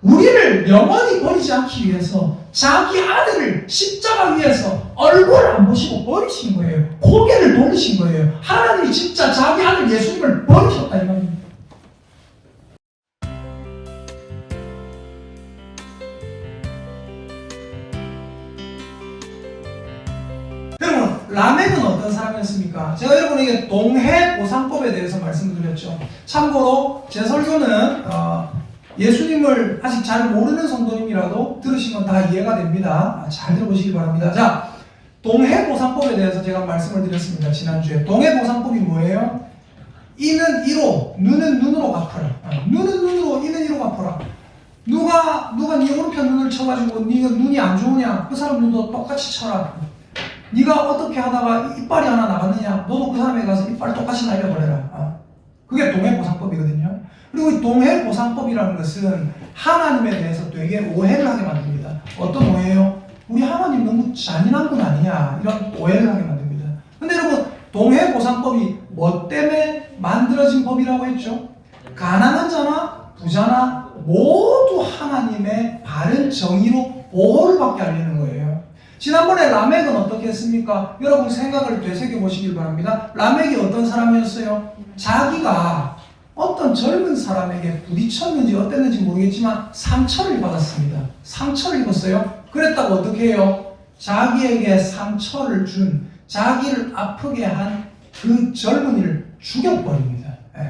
우리를 영원히 버리지 않기 위해서 자기 아들을 십자가 위에서 얼굴 안 보시고 버리신 거예요. 고개를 돌리신 거예요. 하나님이 진짜 자기 아들 예수님을 버리셨다 이 말입니다. 여러분, 라멕은 어떤 사람이었습니까? 제가 여러분에게 동해보상법에 대해서 말씀을 드렸죠. 참고로 제 설교는 예수님을 아직 잘 모르는 성도님이라도 들으시면 다 이해가 됩니다. 잘 들어보시기 바랍니다. 자, 동해보상법에 대해서 제가 말씀을 드렸습니다. 지난주에. 동해보상법이 뭐예요? 이는 이로, 눈은 눈으로 갚아라. 눈은 눈으로, 이는 이로 갚아라. 누가 네 오른편 눈을 쳐가지고 네가 눈이 안 좋으냐? 그 사람 눈도 똑같이 쳐라. 네가 어떻게 하다가 이빨이 하나 나갔느냐? 너도 그 사람에 가서 이빨 똑같이 날려버려라. 그게 동해보상법이거든요. 그리고 이 동해보상법이라는 것은 하나님에 대해서 되게 오해를 하게 만듭니다. 어떤 오해요? 우리 하나님 너무 잔인한 분 아니냐? 이런 오해를 하게 만듭니다. 근데 여러분, 동해보상법이 뭐 때문에 만들어진 법이라고 했죠? 가난한 자나 부자나 모두 하나님의 바른 정의로 보호를 받게 하려는 거예요. 지난번에 라멕은 어떻게 했습니까? 여러분 생각을 되새겨 보시길 바랍니다. 라멕이 어떤 사람이었어요? 자기가 어떤 젊은 사람에게 부딪혔는지 어땠는지 모르겠지만 상처를 받았습니다. 상처를 입었어요. 그랬다고 어떻게 해요? 자기에게 상처를 준, 자기를 아프게 한 그 젊은이를 죽여버립니다.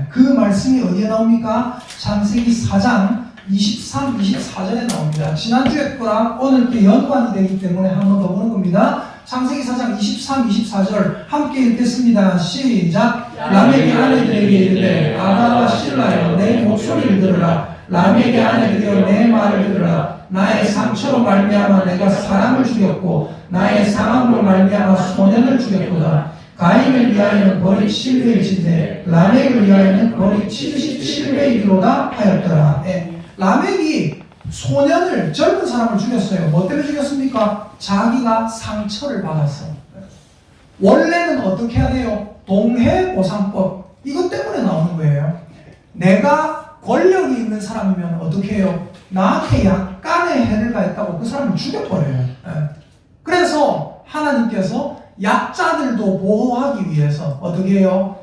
그 말씀이 어디에 나옵니까? 창세기 4장 23, 24절에 나옵니다. 지난주에 거랑 오늘 게 연관이 되기 때문에 한 번 더 보는 겁니다. 창세기 4장 23, 24절 함께 읽겠습니다. 시작. 라멕의 아내들에게 이르되 아다와 실라여 내 목소리를 들으라. 라멕의 아내들이여 내 말을 들으라. 나의 상처로 말미암아 내가 사람을 죽였고 나의 상함으로 말미암아 소년을 죽였도다. 가인을 위하여는 벌이 7배일진데 라멕을 위하여는 벌이 77배이로다 하였더라. 라멕이 소년을, 젊은 사람을 죽였어요. 뭐 때문에 죽였습니까? 자기가 상처를 받아서. 원래는 어떻게 해야 돼요? 동해보상법. 이것 때문에 나오는 거예요. 내가 권력이 있는 사람이면 어떻게 해요? 나한테 약간의 해를 가했다고 그 사람을 죽여버려요. 그래서 하나님께서 약자들도 보호하기 위해서 어떻게 해요?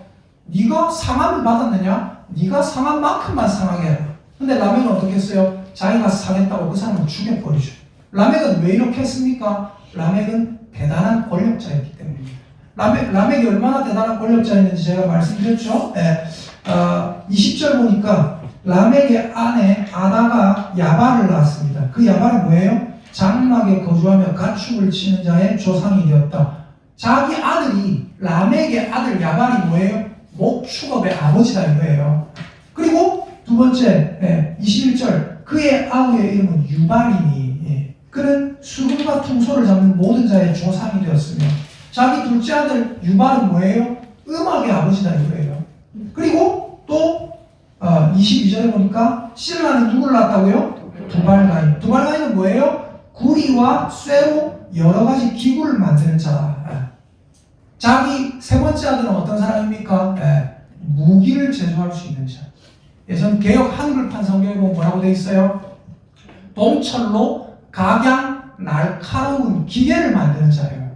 네가 상함을 받았느냐? 네가 상한 만큼만 상하게 해라. 근데 라멕은 어떻게 했어요? 자기가 상했다고 그 사람을 죽여버리죠. 라멕은 왜 이렇게 했습니까? 라멕은 대단한 권력자였기 때문입니다. 라멕이 얼마나 대단한 권력자였는지 제가 말씀드렸죠. 20절 보니까 라멕의 아내 아다가 야발을 낳았습니다. 그 야발은 뭐예요? 장막에 거주하며 가축을 치는 자의 조상이 되었다. 자기 아들이, 라멕의 아들 야발이 뭐예요? 목축업의 아버지다 이거예요. 그리고 두 번째, 21절, 그의 아우의 이름은 유발이니, 그는 수금과 퉁소를 잡는 모든 자의 조상이 되었으며, 자기 둘째 아들 유발은 뭐예요? 음악의 아버지다 이거예요. 그리고 또 22절에 보니까 실라는 누구를 낳았다고요? 두발가인. 두발가인은 뭐예요? 구리와 쇠로 여러 가지 기구를 만드는 자. 자기 세 번째 아들은 어떤 사람입니까? 무기를 제조할 수 있는 자. 예전 개역 한글판 성경에 보면 뭐라고 되어 있어요? 동철로 각양 날카로운 기계를 만드는 자예요.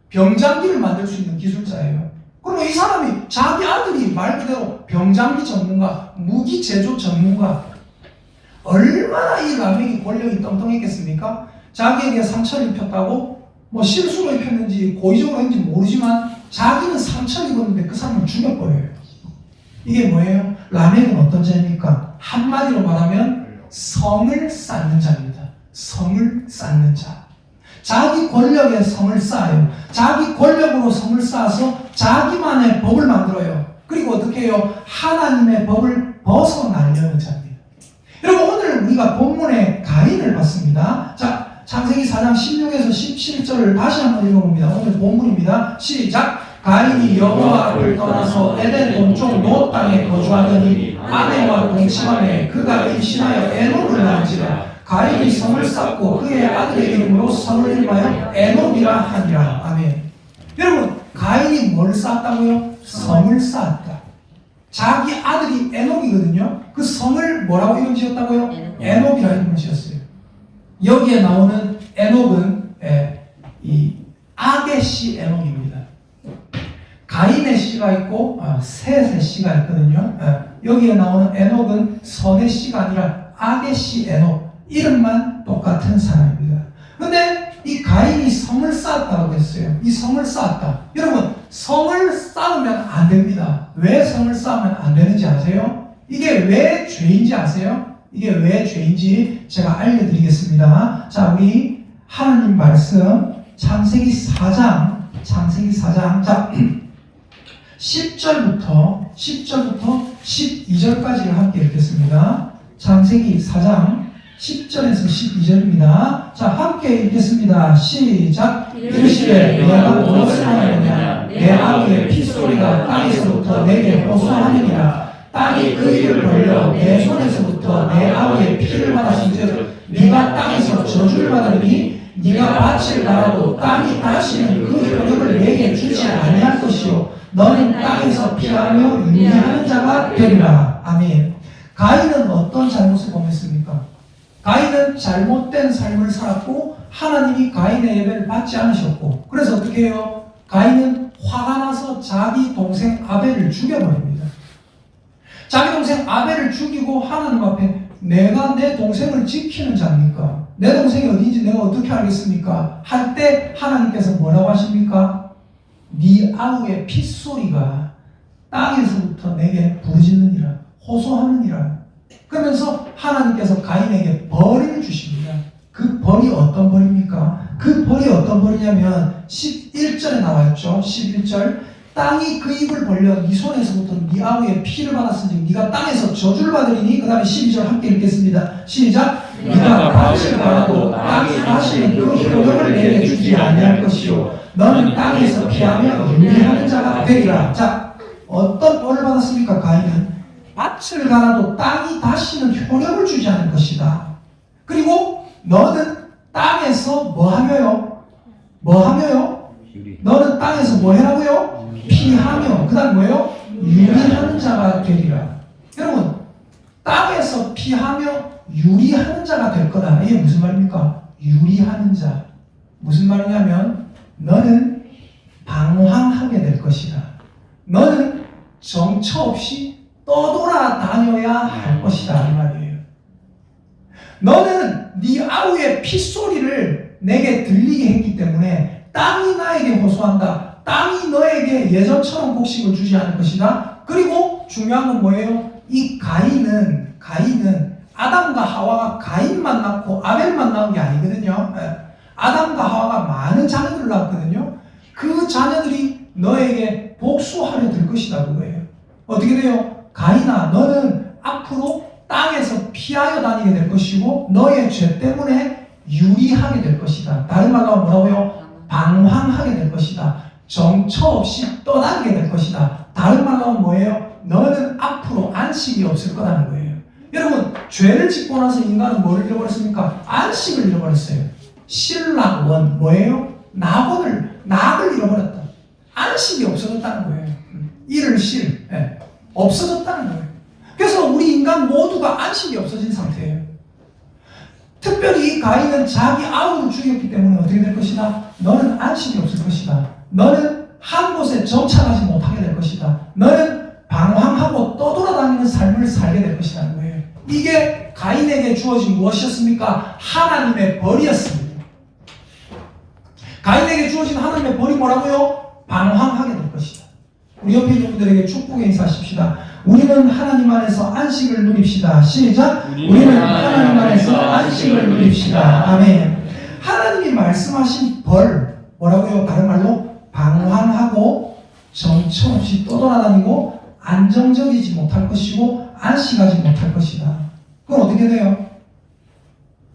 병장기를 만들 수 있는 기술자예요. 그러면 이 사람이 자기 아들이 말 그대로 병장기 전문가, 무기 제조 전문가. 얼마나 이 라멕이 권력이 떵떵했겠습니까? 자기에게 상처를 입혔다고 뭐 실수로 입혔는지 고의적으로 했는지 모르지만 자기는 상처를 입었는데 그 사람을 죽여버려요. 이게 뭐예요? 라멕은 어떤 자입니까? 한마디로 말하면 성을 쌓는 자입니다. 성을 쌓는 자. 자기 권력에 성을 쌓아요. 자기 권력으로 성을 쌓아서 자기만의 법을 만들어요. 그리고 어떻게 해요? 하나님의 법을 벗어나려는 자입니다. 여러분 오늘 우리가 본문의 가인을 봤습니다. 자, 창세기 4장 16에서 17절을 다시 한번 읽어봅니다. 오늘 본문입니다. 시작! 가인이 여호와를 떠나서 에덴 동쪽 노 땅에 거주하더니 아내와 동침하매 그가 임신하여 에녹을 낳은지라. 가인이 성을 쌓고 그의 아들의 이름으로 성을 이름하여 에녹이라 하니라. 아멘. 여러분 가인이 뭘 쌓았다고요? 성을 쌓았다. 자기 아들이 에녹이거든요. 그 성을 뭐라고 이름 지었다고요? 에녹이라 이름을 지었어요. 여기에 나오는 에녹은 이 악의 씨 에녹입니다. 가인의 씨가 있고 셋의 씨가 있거든요. 여기에 나오는 에녹은 선의 씨가 아니라 악의 씨 에녹. 이름만 똑같은 사람입니다. 근데 이 가인이 성을 쌓았다고 했어요. 이 성을 쌓았다. 여러분, 성을 쌓으면 안 됩니다. 왜 성을 쌓으면 안 되는지 아세요? 이게 왜 죄인지 아세요? 이게 왜 죄인지 제가 알려드리겠습니다. 자, 우리 하나님 말씀 창세기 4장 자 10절부터 12절까지를 함께 읽겠습니다. 창세기 4장 10절에서 12절입니다. 자, 함께 읽겠습니다. 시작. 이르시되 내가 무엇을 하느냐? 내 아우의 핏소리가 땅에서부터 내게 호소하느니라. 땅이 그 입을 벌려 내 손에서부터 내 아우의 피를 받았은즉 네가 땅에서 저주를 받으니 네가 밭을 갈아도 땅이 다시는 그 효력을 내게 주지 아니할 것이요 너는 땅에서 피하며 유리하는 자가 되리라. 아멘. 가인은 어떤 잘못을 범했습니까? 가인은 잘못된 삶을 살았고 하나님이 가인의 예배를 받지 않으셨고, 그래서 어떻게 해요? 가인은 화가 나서 자기 동생 아벨을 죽여버립니다. 자기 동생 아벨을 죽이고 하나님 앞에 내가 내 동생을 지키는 자입니까? 내 동생이 어딘지 내가 어떻게 알겠습니까? 할 때 하나님께서 뭐라고 하십니까? 네 아우의 핏소리가 땅에서부터 내게 부르짖느니라, 호소하느니라. 그러면서 하나님께서 가인에게 벌을 주십니다. 그 벌이 어떤 벌입니까? 그 벌이 어떤 벌이냐면 11절에 나와있죠. 11절. 땅이 그 입을 벌려 네 손에서부터 네 아우의 피를 받았으니 네가 땅에서 저주를 받으리니. 그 다음에 12절 함께 읽겠습니다. 시작. 네가 밭을 갈아도 땅이 다시는 그 효력을 내게 주지 아니할 것이요 너는 땅에서 피하며 유리하는 자가 되리라. 자, 어떤 벌을 받았습니까? 가인은 밭을 갈아도 땅이 다시는 효력을 주지 않을 것이다. 그리고 너는 땅에서 뭐하며요? 너는 땅에서 뭐 해라고요? 피하며. 그 다음 뭐예요? 유리하는 자가 되리라. 여러분, 땅에서 피하며 유리하는 자가 될 거다. 이게 무슨 말입니까? 유리하는 자. 무슨 말이냐면 너는 방황하게 될 것이다. 너는 정처 없이 떠돌아다녀야 할 것이다. 이 말이에요. 너는 네 아우의 핏소리를 내게 들리게 했기 때문에 땅이 나에게 호소한다. 땅이 너에게 예전처럼 곡식을 주지 않을 것이다. 그리고 중요한 건 뭐예요? 이 가인은 아담과 하와가 가인만 낳고 아벨만 낳은 게 아니거든요. 아담과 하와가 많은 자녀들을 낳았거든요. 그 자녀들이 너에게 복수하려 들 것이다. 그거예요. 어떻게 돼요? 가인아, 너는 앞으로 땅에서 피하여 다니게 될 것이고 너의 죄 때문에 유리하게 될 것이다. 다른 말로 하면 뭐라고요? 방황하게 될 것이다. 정처 없이 떠다니게 될 것이다. 다른 말로 하면 뭐예요? 너는 앞으로 안식이 없을 거라는 거예요. 여러분, 죄를 짓고 나서 인간은 뭘 잃어버렸습니까? 안식을 잃어버렸어요. 신락원 뭐예요? 낙을 잃어버렸다. 안식이 없어졌다는 거예요. 없어졌다는 거예요. 그래서 우리 인간 모두가 안식이 없어진 상태예요. 특별히 가인은 자기 아우를 죽였기 때문에 어떻게 될 것이다? 너는 안식이 없을 것이다. 너는 한 곳에 정착하지 못하게 될 것이다. 너는 방황하고 떠돌아다니는 삶을 살게 될 것이라는 거예요. 이게 가인에게 주어진 무엇이었습니까? 하나님의 벌이었습니다. 가인에게 주어진 하나님의 벌이 뭐라고요? 방황하게 될 것이다. 우리 옆에 있는 분들에게 축복의 인사하십시다. 우리는 하나님 안에서 안식을 누립시다. 시작. 우리는 하나님 안에서 안식을 누립시다. 아멘. 하나님이 말씀하신 벌 뭐라고요? 다른 말로 방황하고 정처 없이 떠돌아다니고 안정적이지 못할 것이고 안식하지 못할 것이다. 그럼 어떻게 돼요?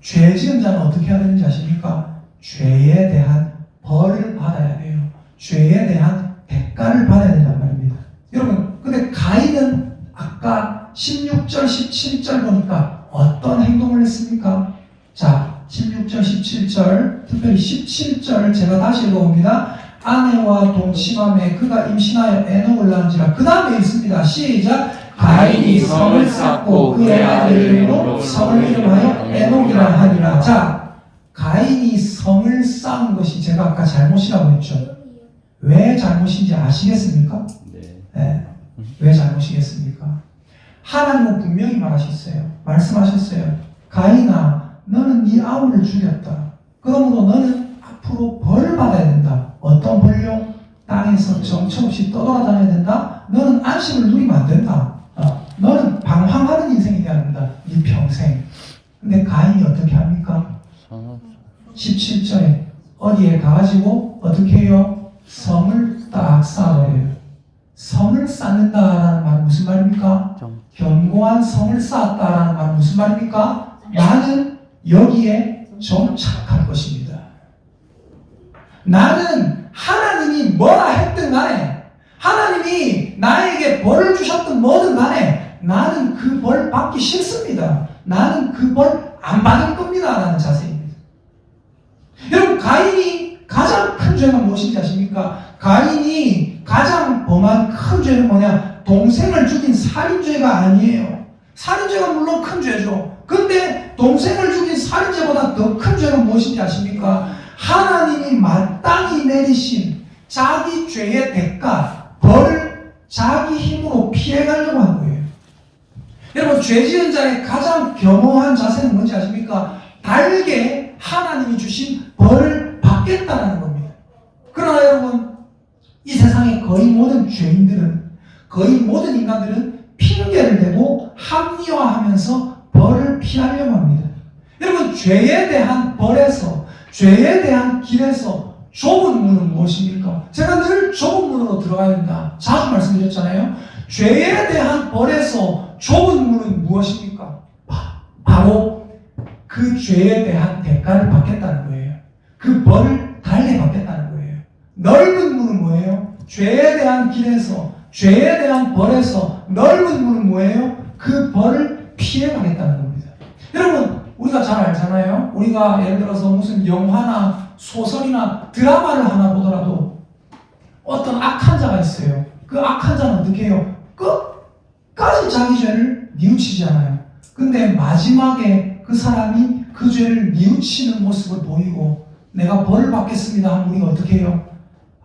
죄 지은 자는 어떻게 해야 되는지 아십니까? 죄에 대한 벌을 받아야 돼요. 죄에 대한 대가를 받아야 된단 말입니다. 여러분, 근데 가인은 아까 16절, 17절 보니까 어떤 행동을 했습니까? 자, 16절, 17절, 특별히 17절을 제가 다시 읽어봅니다. 아내와 동침함에 그가 임신하여 에녹을 낳은지라. 그 다음에 있습니다. 시작. 가인이 성을 쌓고 그의 아들 이름으로 성을 이름하여 에녹이라 하니라. 자, 가인이 성을 쌓은 것이 제가 아까 잘못이라고 했죠. 왜 잘못인지 아시겠습니까? 네. 왜 잘못이겠습니까? 하나님은 분명히 말하셨어요. 말씀하셨어요. 가인아, 너는 네 아우를 죽였다. 그러므로 너는 앞으로 벌을 받아야 된다. 어떤 벌요? 땅에서 정처 없이 떠돌아다녀야 된다. 너는 안식을 누리면 안 된다. 너는 방황하는 인생이 되어야 된다. 네 평생. 근데 가인이 어떻게 합니까? 17절에 어디에 가가지고 어떻게 해요? 성을 딱 쌓아버려요. 성을 쌓는다라는 말은 무슨 말입니까? 견고한 성을 쌓았다라는 말은 무슨 말입니까? 나는 여기에 정착할 것입니다. 나는 하나님이 뭐라 했든 간에, 하나님이 나에게 벌을 주셨든 뭐든 간에 나는 그 벌 받기 싫습니다. 나는 그 벌 안 받을 겁니다 라는 자세입니다. 여러분, 가인이 가장 큰 죄가 무엇인지 아십니까? 가인이 가장 범한 큰 죄는 뭐냐? 동생을 죽인 살인죄가 아니에요. 살인죄가 물론 큰 죄죠. 근데 동생을 죽인 살인죄보다 더 큰 죄는 무엇인지 아십니까? 하나님이 마땅히 내리신 자기 죄의 대가, 벌을 자기 힘으로 피해가려고 한 거예요. 여러분, 죄 지은 자의 가장 겸허한 자세는 뭔지 아십니까? 달게 하나님이 주신 벌을 받겠다는 겁니다. 그러나 여러분, 이 세상의 거의 모든 죄인들은, 거의 모든 인간들은 핑계를 대고 합리화하면서 벌을 피하려고 합니다. 여러분, 죄에 대한 벌에서, 죄에 대한 길에서 좁은 문은 무엇입니까? 제가 늘 좁은 문으로 들어가야 된다. 자주 말씀드렸잖아요. 죄에 대한 벌에서 좁은 문은 무엇입니까? 바로 그 죄에 대한 대가를 받겠다는 거예요. 그 벌을 달게 받겠다는 거예요. 넓은 문은 뭐예요? 죄에 대한 길에서, 죄에 대한 벌에서 넓은 문은 뭐예요? 그 벌을 피해가겠다는 겁니다. 여러분, 우리가 잘 알잖아요. 우리가 예를 들어서 무슨 영화나 소설이나 드라마를 하나 보더라도 어떤 악한 자가 있어요. 그 악한 자는 어떻게 해요? 끝까지 자기 죄를 뉘우치지 않아요. 근데 마지막에 그 사람이 그 죄를 뉘우치는 모습을 보이고 내가 벌을 받겠습니다 하면 우리가 어떻게 해요?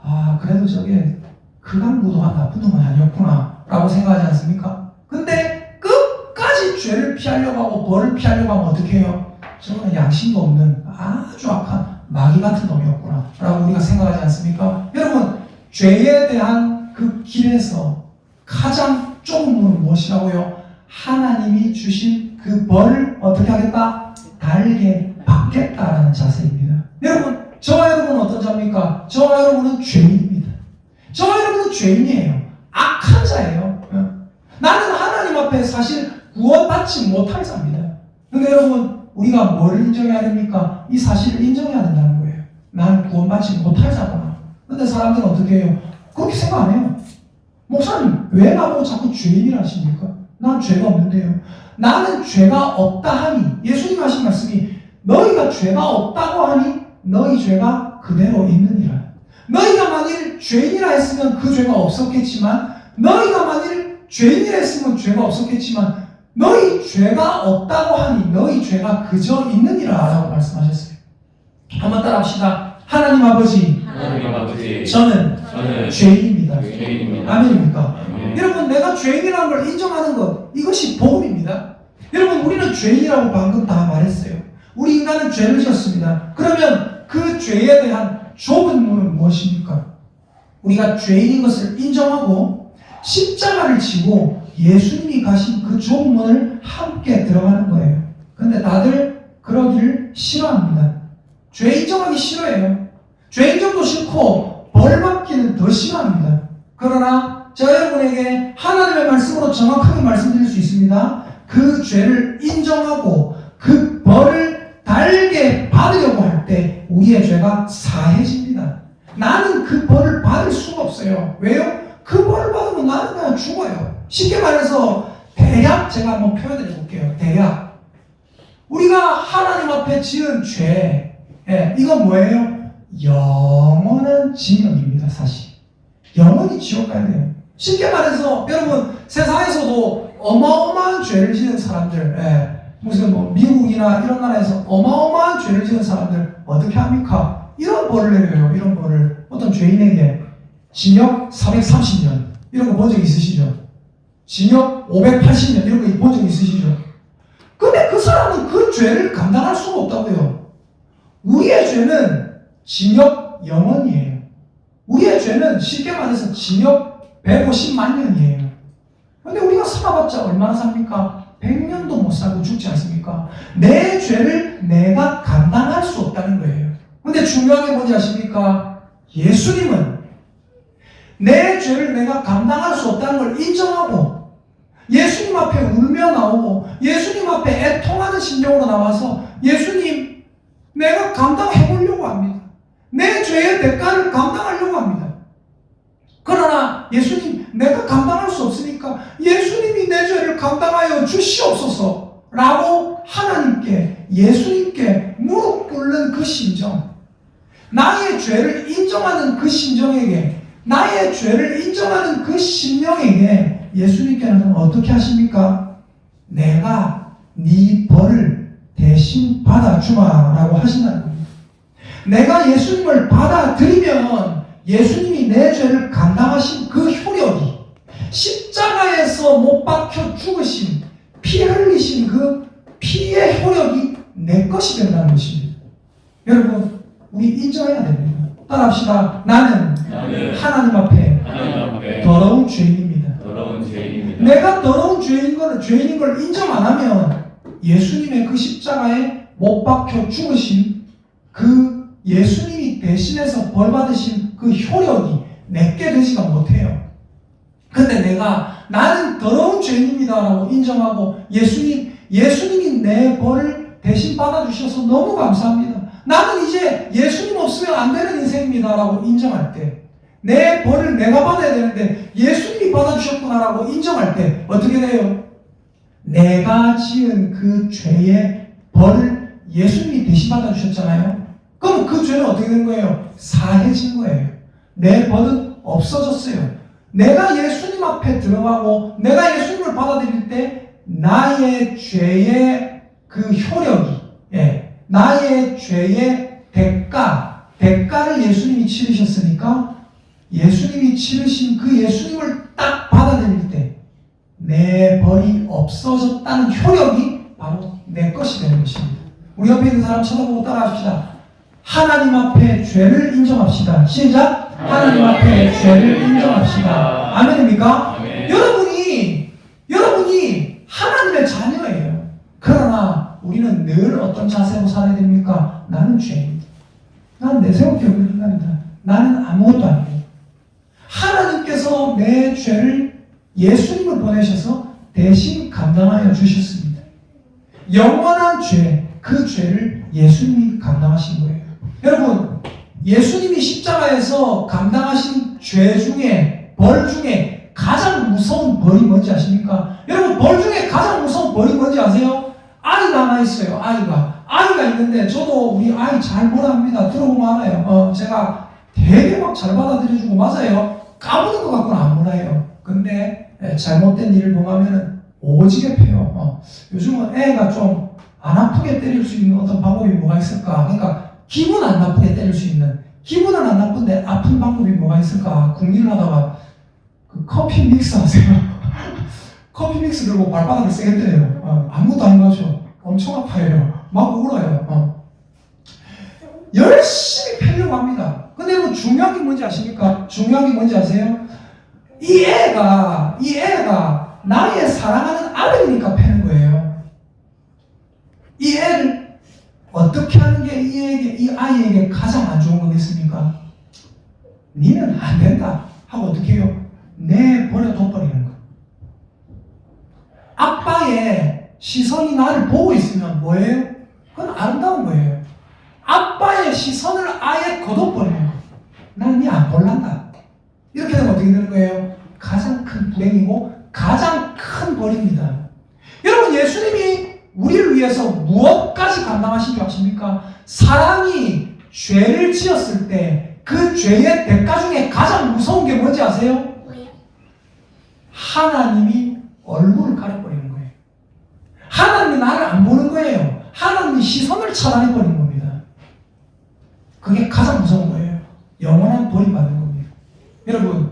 아, 그래도 저게 극악무도한 나쁜 놈은 아니었구나 라고 생각하지 않습니까? 근데 끝까지 죄를 피하려고 하고 벌을 피하려고 하면 어떻게 해요? 저거는 양심도 없는 아주 악한 마귀 같은 놈이었구나 라고 우리가 생각하지 않습니까? 여러분, 죄에 대한 그 길에서 가장 좁은 문은 무엇이라고요? 하나님이 주신 그 벌을 어떻게 하겠다? 달게 받겠다라는 자세입니다. 여러분, 저와 여러분은 어떤 자입니까? 저와 여러분은 죄인입니다. 저와 여러분은 죄인이에요. 악한 자예요. 나는 하나님 앞에 사실 구원받지 못할 자입니다. 근데 여러분, 우리가 뭘 인정해야 됩니까? 이 사실을 인정해야 된다는 거예요. 나는 구원받지 못할 자구나. 근데 사람들은 어떻게 해요? 그렇게 생각 안 해요. 목사님, 왜 나보고 자꾸 죄인이라 하십니까? 난 죄가 없는데요. 나는 죄가 없다 하니, 예수님 하신 말씀이 너희가 죄가 없다고 하니 너희 죄가 그대로 있느니라. 너희가 만일 죄인이라 했으면 그 죄가 없었겠지만, 너희가 만일 죄인이라 했으면 죄가 없었겠지만, 너희 죄가 없다고 하니 너희 죄가 그저 있느니라 라고 말씀하셨어요. 한번 따라 합시다. 하나님 아버지, 저는 죄인입니다. 아멘입니까? 여러분, 내가 죄인이라는 걸 인정하는 것, 이것이 복음입니다. 여러분, 우리는 죄인이라고 방금 다 말했어요. 우리 인간은 죄를 지었습니다. 그러면 그 죄에 대한 좁은 문은 무엇입니까? 우리가 죄인인 것을 인정하고 십자가를 지고 예수님이 가신 그 좁은 문을 함께 들어가는 거예요. 근데 다들 그러기를 싫어합니다. 죄 인정하기 싫어해요. 죄 인정도 싫고 벌 받기는 더 싫어합니다. 그러나 제가 여러분에게 하나님의 말씀으로 정확하게 말씀드릴 수 있습니다. 그 죄를 인정하고 그 벌을 달게 받으려고 할 때 우리의 죄가 사해집니다. 나는 그 벌을 받을 수가 없어요. 왜요? 그 벌을 받으면 나는 그냥 죽어요. 쉽게 말해서 대략 제가 한번 표현해 볼게요. 대략 우리가 하나님 앞에 지은 죄, 이건 뭐예요? 영원한 징역입니다. 사실 영원히 지옥 가야 돼요. 쉽게 말해서 여러분 세상에서도 어마어마한 죄를 지은 사람들, 무슨 뭐 미국이나 이런 나라에서 어마어마한 죄를 지은 사람들 어떻게 합니까? 이런 벌을 내려요. 이런 벌을 어떤 죄인에게 징역 430년 이런 거 본 적 있으시죠? 징역 580년 이런 거 본 적 있으시죠? 근데 그 사람은 그 죄를 감당할 수가 없다고요. 우리의 죄는 징역 영원이에요. 우리의 죄는 쉽게 말해서 징역 150만 년이에요. 근데 우리가 살아봤자 얼마나 삽니까? 100년도 못 살고 죽지 않습니까? 내 죄를 내가 감당할 수 없다는 거예요. 근데 중요한 게 뭔지 아십니까? 예수님은 내 죄를 내가 감당할 수 없다는 걸 인정하고 예수님 앞에 울며 나오고 예수님 앞에 애통하는 심정으로 나와서 예수님 내가 감당해 보려고 합니다. 내 죄의 대가를 감당하려고 합니다. 그러나 예수님 내가 감당할 수 없으니까 예수님이 내 죄를 감당하여 주시옵소서 라고 하나님께 예수님께 무릎 꿇는 그 심정, 나의 죄를 인정하는 그 심정에게, 나의 죄를 인정하는 그 심령에게 예수님께는 어떻게 하십니까? 내가 네 벌을 대신 받아주마라고 하신다는 겁니다. 내가 예수님을 받아들이면 예수님이 내 죄를 감당하신 그 효력이, 십자가에서 못 박혀 죽으신, 피 흘리신 그 피의 효력이 내 것이 된다는 것입니다. 여러분, 우리 인정해야 됩니다. 따라합시다. 나는 하나님 앞에 더러운 죄인입니다. 내가 더러운 죄인인 걸 인정 안 하면 예수님의 그 십자가에 못 박혀 죽으신 그 예수님이 대신해서 벌 받으신 그 효력이 내게 되지가 못해요. 근데 나는 더러운 죄인입니다라고 인정하고 예수님이 내 벌을 대신 받아주셔서 너무 감사합니다. 나는 이제 예수님 없으면 안 되는 인생입니다라고 인정할 때, 내 벌을 내가 받아야 되는데 예수님이 받아주셨구나라고 인정할 때 어떻게 돼요? 내가 지은 그 죄의 벌을 예수님이 대신 받아주셨잖아요. 그럼 그 죄는 어떻게 된 거예요? 사해진 거예요. 내 벌은 없어졌어요. 내가 예수님 앞에 들어가고 내가 예수님을 받아들일 때 나의 죄의 그 효력이, 나의 죄의 대가를 예수님이 치르셨으니까 예수님이 치르신 그 예수님을 딱 받아들일 때 내 벌이 없어졌다는 효력이 바로 내 것이 되는 것입니다. 우리 옆에 있는 사람 쳐다보고 따라합시다. 하나님 앞에 죄를 인정합시다. 시작! 하나님 앞에 죄를 인정합시다. 아멘입니까? 아멘. 여러분이 하나님의 자녀예요. 그러나 우리는 늘 어떤 자세로 살아야 됩니까? 나는 죄인이다. 나는 내세울 게 없는 인간이다. 나는 아무것도 아니에요. 하나님께서 내 죄를 예수님을 보내셔서 대신 감당하여 주셨습니다. 영원한 죄, 그 죄를 예수님이 감당하신 거예요. 여러분, 예수님이 십자가에서 감당하신 죄 중에, 벌 중에 가장 무서운 벌이 뭔지 아십니까? 여러분, 벌 중에 가장 무서운 벌이 뭔지 아세요? 아이가 하나 있어요. 아이가 있는데 저도 우리 아이 잘 보라 합니다. 들어보면 알아요. 제가 되게 막 잘 받아들여주고, 맞아요. 까부는 것 같고는 안 몰라요. 근데 잘못된 일을 범하면은 오지게 패요. 요즘은 애가 좀 안 아프게 때릴 수 있는 어떤 방법이 뭐가 있을까? 그러니까 기분 안 나쁘게 때릴 수 있는, 기분은 안 나쁜데 아픈 방법이 뭐가 있을까? 궁리를 하다가 그 커피 믹스 하세요. 커피 믹스 들고 발바닥을 세게 때려요. 아무것도 아닌 거죠. 엄청 아파요. 막 울어요. 열심히 패려고 합니다. 근데 여러분, 중요한 게 뭔지 아십니까? 중요한 게 뭔지 아세요? 이 애가 나의 사랑하는 아들이니까 패는 거예요. 이 애를 어떻게 하는 게 이 아이에게 가장 안 좋은 거겠습니까? 니는 안 된다 하고 어떻게 해요? 버려둬버리는 거. 아빠의 시선이 나를 보고 있으면 뭐예요? 그건 아름다운 거예요. 아빠의 시선을 아예 걷어버리는 거. 난 니 안 볼란다. 이렇게 되면 어떻게 되는 거예요? 가장 큰 불행이고 가장 큰 벌입니다. 여러분, 예수님이 우리를 위해서 무엇까지 감당하신 줄 아십니까? 사랑이 죄를 지었을 때 그 죄의 대가 중에 가장 무서운 게 뭔지 아세요? 뭐요? 하나님이 얼굴을 가려버리는 거예요. 하나님이 나를 안 보는 거예요. 하나님이 시선을 차단해버리는 겁니다. 그게 가장 무서운 거예요. 영원한 버림받는 겁니다. 여러분,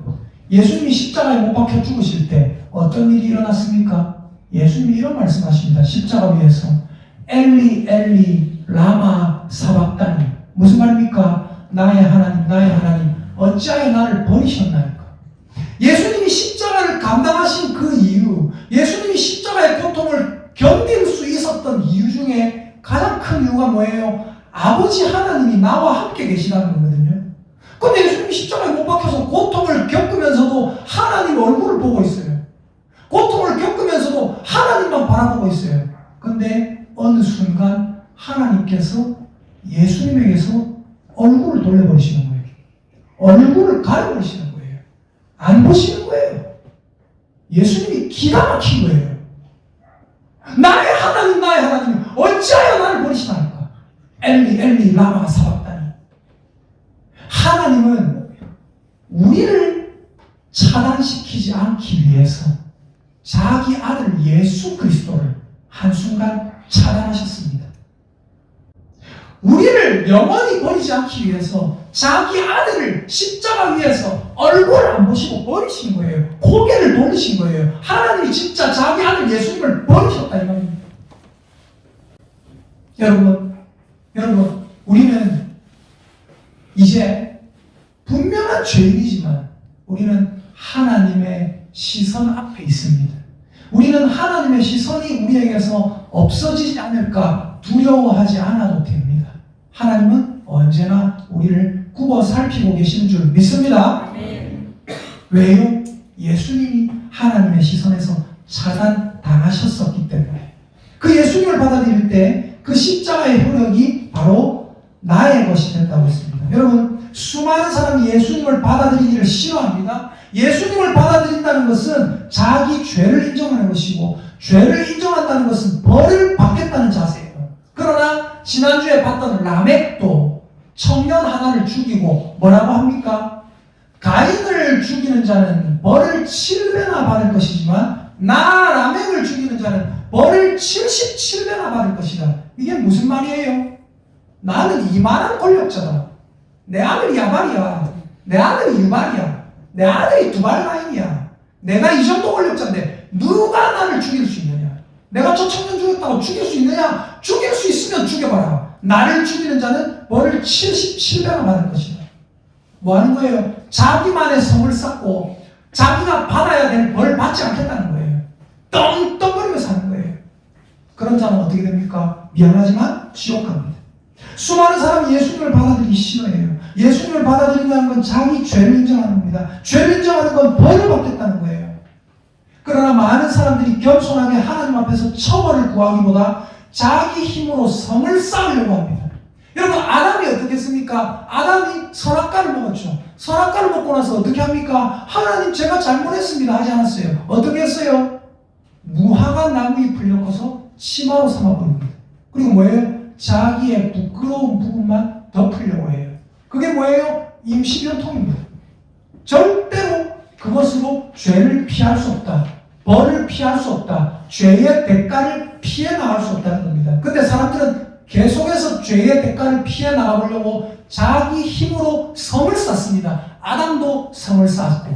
예수님이 십자가에 못 박혀 죽으실 때 어떤 일이 일어났습니까? 예수님이 이런 말씀하십니다. 십자가 위에서 엘리 엘리 라마 사박다니. 무슨 말입니까? 나의 하나님 어찌하여 나를 버리셨나이까? 예수님이 십자가를 감당하신 그 이유, 예수님이 십자가의 고통을 견딜 수 있었던 이유 중에 가장 큰 이유가 뭐예요? 아버지 하나님이 나와 함께 계시다는 거거든요. 근데 예수님이 십자가에 못 박혀서 고통을 겪으면서도 하나님 얼굴을 보고 있어요. 고통을 겪으면서도 하나님만 바라보고 있어요. 근데 어느 순간 하나님께서 예수님에게서 얼굴을 돌려버리시는 거예요. 얼굴을 가려버리시는 거예요. 안 보시는 거예요. 예수님이 기가 막힌 거예요. 나의 하나님 어찌하여 나를 버리시나이까? 엘리 엘리 라마 사박다니. 하나님은 우리를 차단시키지 않기 위해서 자기 아들 예수 그리스도를 한순간 차단하셨습니다. 우리를 영원히 버리지 않기 위해서 자기 아들을 십자가 위에서 얼굴 안 보시고 버리신 거예요. 고개를 돌리신 거예요. 하나님이 진짜 자기 아들 예수님을 버리셨다 이 말입니다. 여러분, 우리는 이제 분명한 죄인이지만 우리는 하나님의 시선 앞에 있습니다. 우리는 하나님의 시선이 우리에게서 없어지지 않을까 두려워하지 않아도 됩니다. 하나님은 언제나 우리를 굽어 살피고 계시는 줄 믿습니다. 왜요? 예수님이 하나님의 시선에서 차단당하셨었기 때문에. 그 예수님을 받아들일 때 그 십자가의 효력이 바로 나의 것이 된다고 했습니다. 여러분, 수많은 사람이 예수님을 받아들이기를 싫어합니다. 예수님을 받아들인다는 것은 자기 죄를 인정하는 것이고, 죄를 인정한다는 것은 벌을 받겠다는 자세예요. 그러나 지난주에 봤던 라멕도 청년 하나를 죽이고 뭐라고 합니까? 가인을 죽이는 자는 벌을 7배나 받을 것이지만 나 라멕을 죽이는 자는 벌을 77배나 받을 것이다. 이게 무슨 말이에요? 나는 이만한 권력자다. 내 아들이 야발이야. 내 아들이 유발이야. 내 아들이 두발라임이야. 내가 이 정도 권력자인데 누가 나를 죽일 수 있느냐? 내가 저 청년 죽였다고 죽일 수 있느냐? 죽일 수 있으면 죽여봐라. 나를 죽이는 자는 벌을 77배나 받을 것이다. 뭐 하는 거예요? 자기만의 성을 쌓고 자기가 받아야 될 벌 받지 않겠다는 거예요. 떵떵거리며 사는 거예요. 그런 자는 어떻게 됩니까? 미안하지만 지옥 갑니다. 수많은 사람이 예수님을 받아들이기 싫어해요. 예수님을 받아들인다는 건 자기 죄를 인정하는 겁니다. 죄를 인정하는 건 벌을 받겠다는 거예요. 그러나 많은 사람들이 겸손하게 하나님 앞에서 처벌을 구하기보다 자기 힘으로 성을 쌓으려고 합니다. 여러분, 아담이 어떻게 했습니까? 아담이 선악과를 먹었죠. 선악과를 먹고 나서 어떻게 합니까? 하나님, 제가 잘못했습니다 하지 않았어요. 어떻게 했어요? 무화과 나무 잎을 엮어서 치마로 삼아버립니다. 그리고 뭐예요? 자기의 부끄러운 부분만 덮으려고 해요. 그게 뭐예요? 임시변통입니다. 절대로 그것으로 죄를 피할 수 없다. 벌을 피할 수 없다. 죄의 대가를 피해 나갈 수 없다는 겁니다. 근데 사람들은 계속해서 죄의 대가를 피해 나가보려고 자기 힘으로 성을 쌓습니다. 아담도 성을 쌓았고,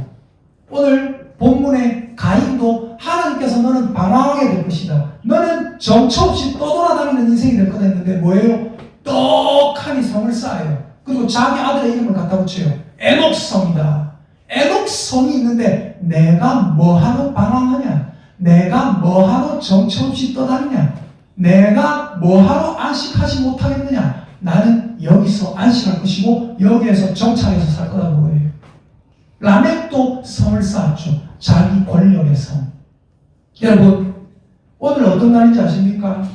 오늘 본문의 가인도 하나님께서 너는 방황하게 될 것이다. 너는 정처 없이 떠돌아다니는 인생이 될 거다 했는데 뭐예요? 떡하니 성을 쌓아요. 그리고 자기 아들의 이름을 갖다 붙여요. 에녹성이다. 에녹성이 있는데 내가 뭐하러 방황하냐? 내가 뭐하러 정처 없이 떠다니냐? 내가 뭐하러 안식하지 못하겠느냐? 나는 여기서 안식할 것이고 여기에서 정착해서 살 거라고 해요. 라멕도 성을 쌓았죠. 자기 권력의 성. 여러분, 오늘 어떤 날인지 아십니까?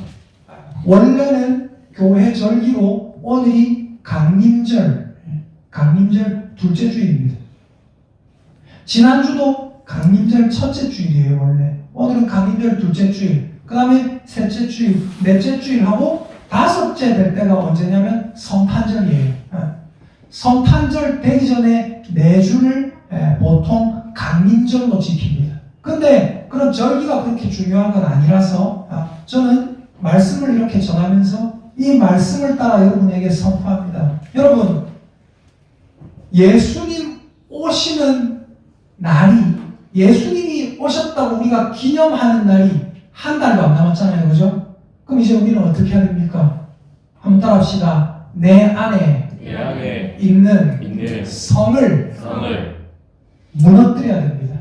원래는 교회 절기로 오늘이 강림절 둘째 주일입니다. 지난주도 강림절 첫째 주일이에요. 원래 오늘은 강림절 둘째 주일, 그 다음에 셋째 주일, 넷째 주일 하고 다섯째 될 때가 언제냐면 성탄절이에요. 성탄절 되기 전에 4주를 보통 강민절로 지킵니다. 근데 그런 절기가 그렇게 중요한 건 아니라서 저는 말씀을 이렇게 전하면서 이 말씀을 따라 여러분에게 선포합니다. 여러분, 예수님 오시는 날이, 예수님이 오셨다고 우리가 기념하는 날이 한 달도 안 남았잖아요. 그죠? 그럼 이제 우리는 어떻게 해야 됩니까? 한번 따라 합시다. 내 안에 있는 성을 무너뜨려야 됩니다.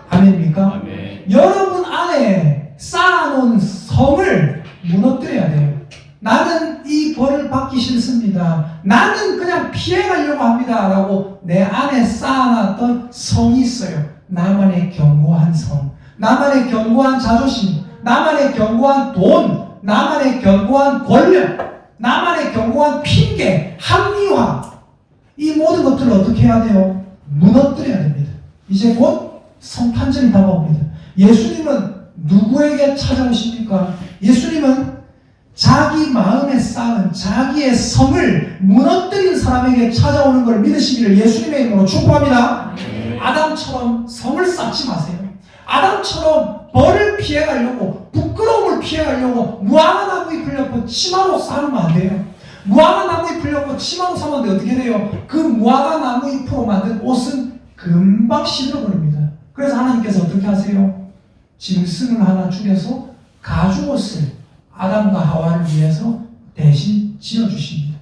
아멘입니까? 아멘. 여러분 안에 쌓아놓은 성을 무너뜨려야 돼요. 나는 이 벌을 받기 싫습니다. 나는 그냥 피해가려고 합니다. 라고 내 안에 쌓아놨던 성이 있어요. 나만의 견고한 성, 나만의 견고한 자존심, 나만의 견고한 돈, 나만의 견고한 권력, 나만의 견고한 핑계, 합리화, 이 모든 것들을 어떻게 해야 돼요? 무너뜨려야 됩니다. 이제 곧 성탄절이 다가옵니다. 예수님은 누구에게 찾아오십니까? 예수님은 자기 마음에 쌓은 자기의 성을 무너뜨린 사람에게 찾아오는 걸 믿으시기를 예수님의 이름으로 축복합니다. 아담처럼 성을 쌓지 마세요. 아담처럼 벌을 피해가려고, 부끄러움을 피해가려고 무화과 나무 잎을 엮고 치마로 쌓으면 안 돼요. 무화과 나무 잎을 엮고 치마로 쌓으면 어떻게 돼요? 그 무화과 나무 잎으로 만든 옷은 금방 시들어버립니다. 그래서 하나님께서 어떻게 하세요? 짐승을 하나 죽여서 가죽옷을 아담과 하와를 위해서 대신 지어주십니다.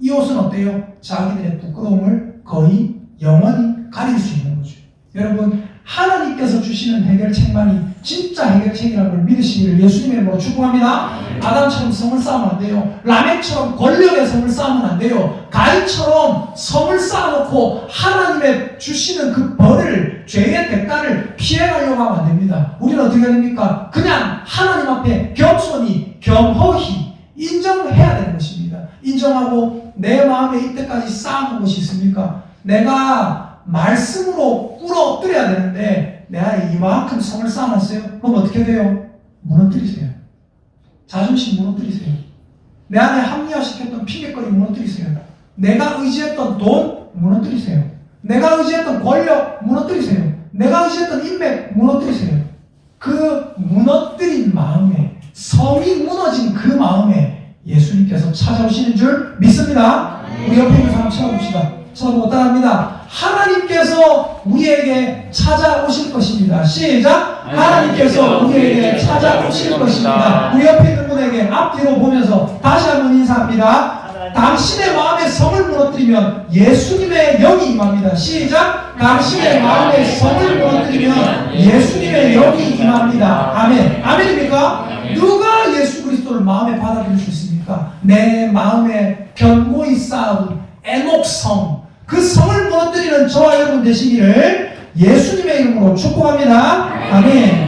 이 옷은 어때요? 자기들의 부끄러움을 거의 영원히 가릴 수 있는 거죠. 여러분, 하나님께서 주시는 해결책만이 진짜 해결책이라는 걸 믿으시기를 예수님의 이름으로 축복합니다. 아담처럼 성을 쌓으면 안 돼요. 라멕처럼 권력의 성을 쌓으면 안 돼요. 가인처럼 성을 쌓아놓고 하나님의 주시는 그 벌을, 죄의 대가를 피해가려고 하면 안 됩니다. 우리는 어떻게 해야 됩니까? 그냥 하나님 앞에 겸손히, 겸허히 인정해야 되는 것입니다. 인정하고 내 마음에 이때까지 쌓아놓은 것이 있습니까? 내가 말씀으로 끌어엎드려야 되는데 내 안에 이만큼 성을 쌓아놨어요. 그럼 어떻게 돼요? 무너뜨리세요. 자존심 무너뜨리세요. 내 안에 합리화시켰던 핑계거리 무너뜨리세요. 내가 의지했던 돈 무너뜨리세요. 내가 의지했던 권력 무너뜨리세요. 내가 의지했던 인맥 무너뜨리세요. 그 무너뜨린 마음에, 성이 무너진 그 마음에 예수님께서 찾아오시는 줄 믿습니다. 우리 옆에 있는 사람 찾아봅시다. 쳐다보고 따라합니다. 하나님께서 우리에게 찾아오실 것입니다. 시작! 하나님께서 우리에게 찾아오실 것입니다. 우리 옆에 있는 분에게 앞뒤로 보면서 다시 한번 인사합니다. 당신의 마음의 성을 무너뜨리면 예수님의 영이 임합니다. 시작! 당신의 마음의 성을 무너뜨리면 예수님의 영이 임합니다. 아멘. 아멘입니까? 누가 예수 그리스도를 마음에 받아들일 수 있습니까? 내 마음에 견고히 쌓은 애녹성, 그 성을 무너뜨리는 저와 여러분 되시기를 예수님의 이름으로 축복합니다. 아멘.